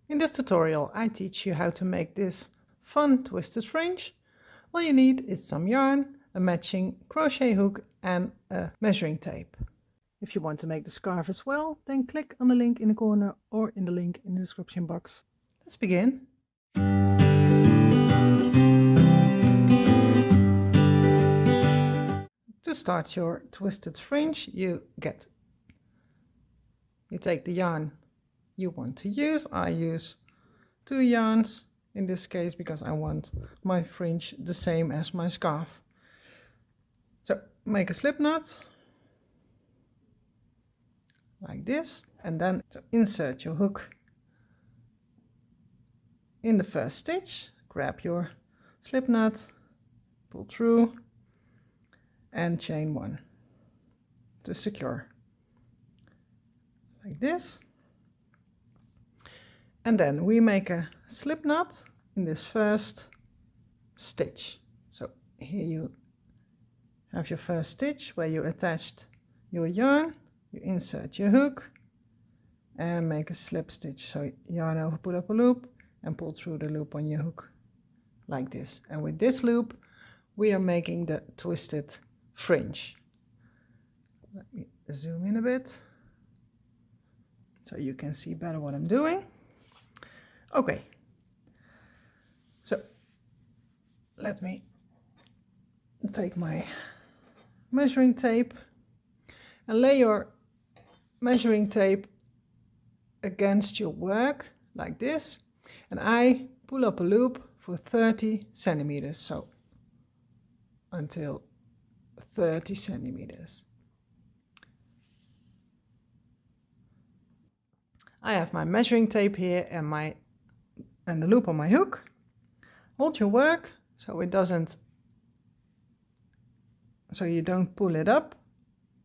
In this tutorial I teach you how to make this fun twisted fringe. All you need is some yarn, a matching crochet hook and a measuring tape. If you want to make the scarf as well, then click on the link in the corner or in the link in the description box. Let's begin. To start your twisted fringe, you take the yarn you want to use. I use 2 yarns in this case because I want my fringe the same as my scarf. So make a slip knot like this, and then to insert your hook in the first stitch, grab your slip knot, pull through and chain 1 to secure like this. And then we make a slip knot in this first stitch. So here you have your first stitch where you attached your yarn, you insert your hook and make a slip stitch. So yarn over, pull up a loop and pull through the loop on your hook like this. And with this loop we are making the twisted fringe. Let me zoom in a bit so you can see better what I'm doing. Okay, so let me take my measuring tape and lay your measuring tape against your work like this, and I pull up a loop for 30 centimeters, so until 30 centimeters. I have my measuring tape here and the loop on my hook. Hold your work so you don't pull it up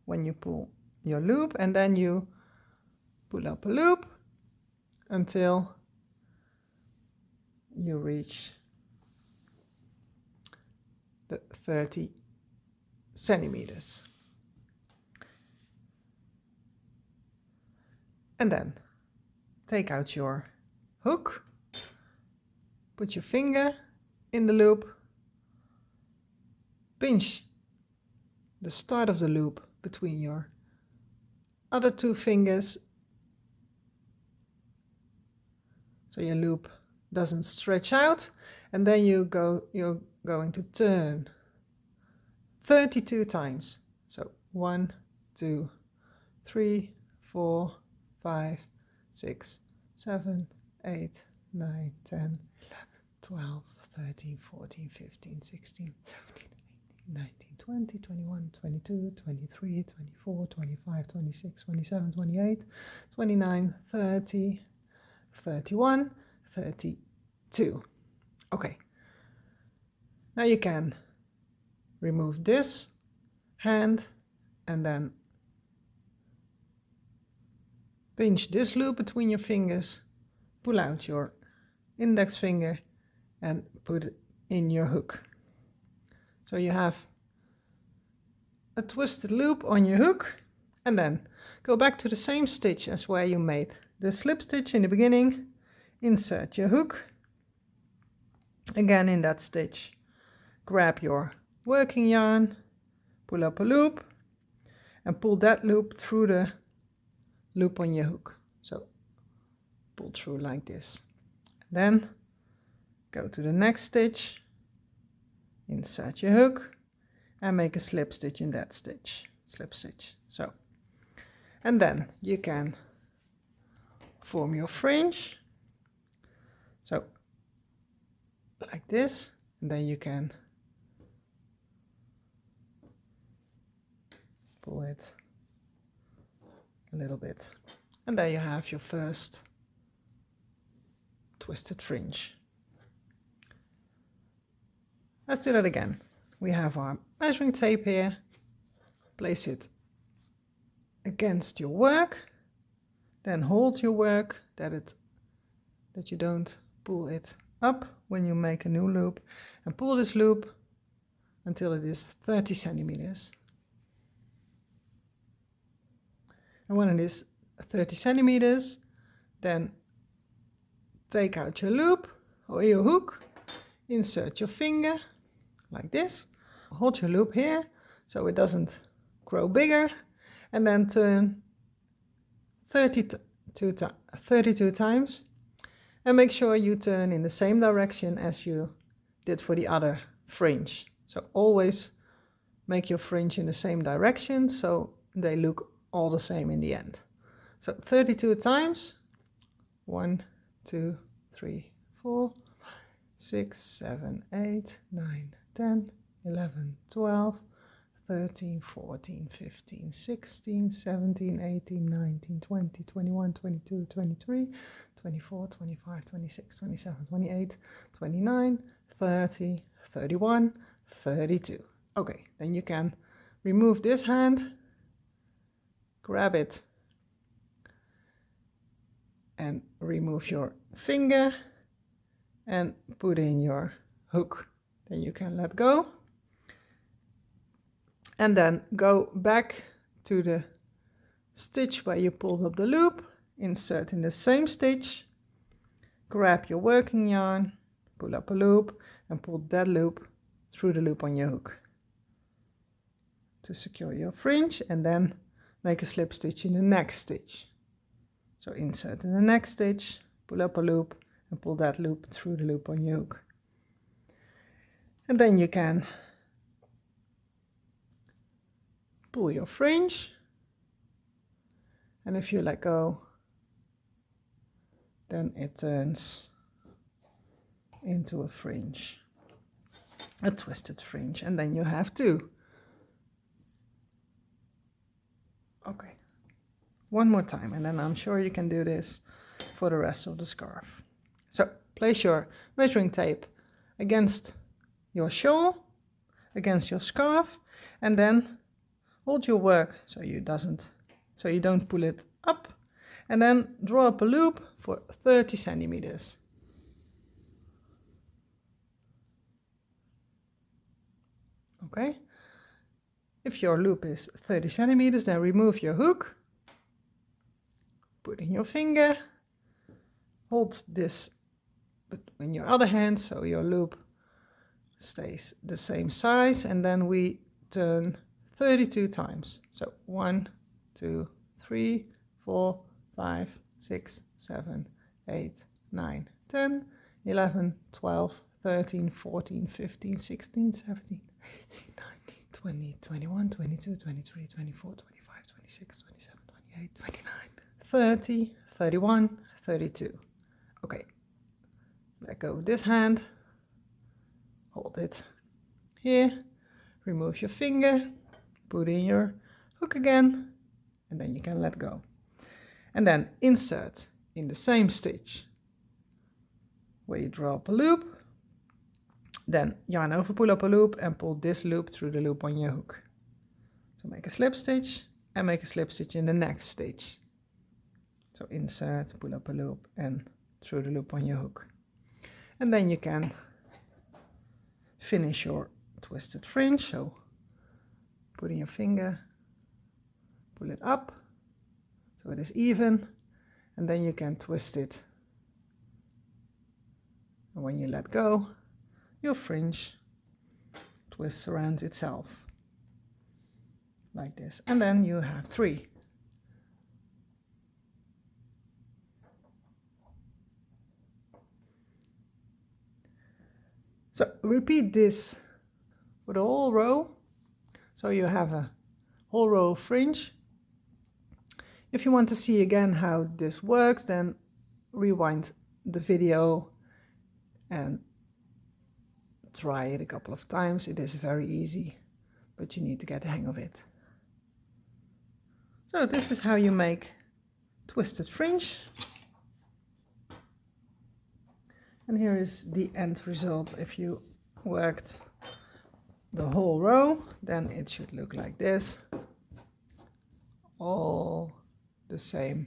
when you pull your loop, and then you pull up a loop until you reach the 30 centimeters. And then take out your hook, put your finger in the loop, pinch the start of the loop between your other 2 fingers so your loop doesn't stretch out, and then you're going to turn 32 times. So 1, 2, 3, 4, 5, 6, 7, 8, 9, 10, 11, 12, 13, 14, 15, 16, 17, 18, 19, 20, 21, 22, 23, 24, 25, 26, 27, 28, 29, 30, 31, 32. Okay. Now you can remove this hand and then pinch this loop between your fingers, pull out your index finger and put it in your hook. So you have a twisted loop on your hook, and then go back to the same stitch as where you made the slip stitch in the beginning, insert your hook, again in that stitch, grab your working yarn, pull up a loop and pull that loop through the loop on your hook. So pull through like this. Then go to the next stitch, insert your hook and make a slip stitch in that stitch, slip stitch. So, and then you can form your fringe. So like this, and then you can pull it a little bit, and there you have your first twisted fringe. Let's do that again. We have our measuring tape here, place it against your work, then hold your work that you don't pull it up when you make a new loop, and pull this loop until it is 30 centimeters. And when it is 30 centimeters, then take out your loop or your hook, insert your finger like this, hold your loop here so it doesn't grow bigger, and then turn 32 times, and make sure you turn in the same direction as you did for the other fringe. So always make your fringe in the same direction so they look all the same in the end. So 32 times, 1, 2, 3, 4, 6, 7, 8, 9, 10, 11, 12, 13, 14, 15, 16, 17, 18, 19, 20, 21, 22, 23, 24, 25, 26, 27, 28, 29, 30, 31, 32. Okay, then you can remove this hand, grab it, and remove your finger and put in your hook. Then you can let go. And then go back to the stitch where you pulled up the loop, insert in the same stitch, grab your working yarn, pull up a loop, and pull that loop through the loop on your hook to secure your fringe, and then make a slip stitch in the next stitch. So insert in the next stitch, pull up a loop, and pull that loop through the loop on your hook. And then you can pull your fringe, and if you let go, then it turns into a fringe, a twisted fringe, and then you have two. Okay, one more time, and then I'm sure you can do this for the rest of the scarf. So place your measuring tape against your shawl, against your scarf, and then hold your work so you don't pull it up, and then draw up a loop for 30 centimeters. Okay, if your loop is 30 centimeters, then remove your hook, put in your finger, hold this in your other hand so your loop stays the same size, and then we turn 32 times. So 1, 2, 3, 4, 5, 6, 7, 8, 9, 10, 11, 12, 13, 14, 15, 16, 17, 18, 19, 20, 21, 22, 23, 24, 25, 26, 27, 28, 29, 30, 31, 32. Okay, let go of this hand, hold it here, remove your finger, put in your hook again, and then you can let go. And then insert in the same stitch where you draw up a loop, then yarn over, pull up a loop, and pull this loop through the loop on your hook. So make a slip stitch and make a slip stitch in the next stitch. So insert, pull up a loop, and through the loop on your hook. And then you can finish your twisted fringe. So put in your finger, pull it up so it is even, and then you can twist it. And when you let go, your fringe twists around itself like this, and then you have 3. So repeat this for the whole row. So you have a whole row of fringe. If you want to see again how this works, then rewind the video and try it a couple of times. It is very easy, but you need to get the hang of it. So this is how you make twisted fringe. And here is the end result. If you worked the whole row, then it should look like this. All the same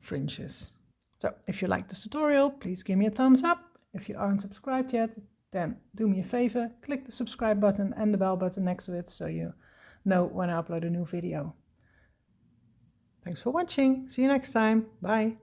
fringes. So if you like this tutorial, please give me a thumbs up. If you aren't subscribed yet, then do me a favor, click the subscribe button and the bell button next to it so you know when I upload a new video. Thanks for watching. See you next time. Bye.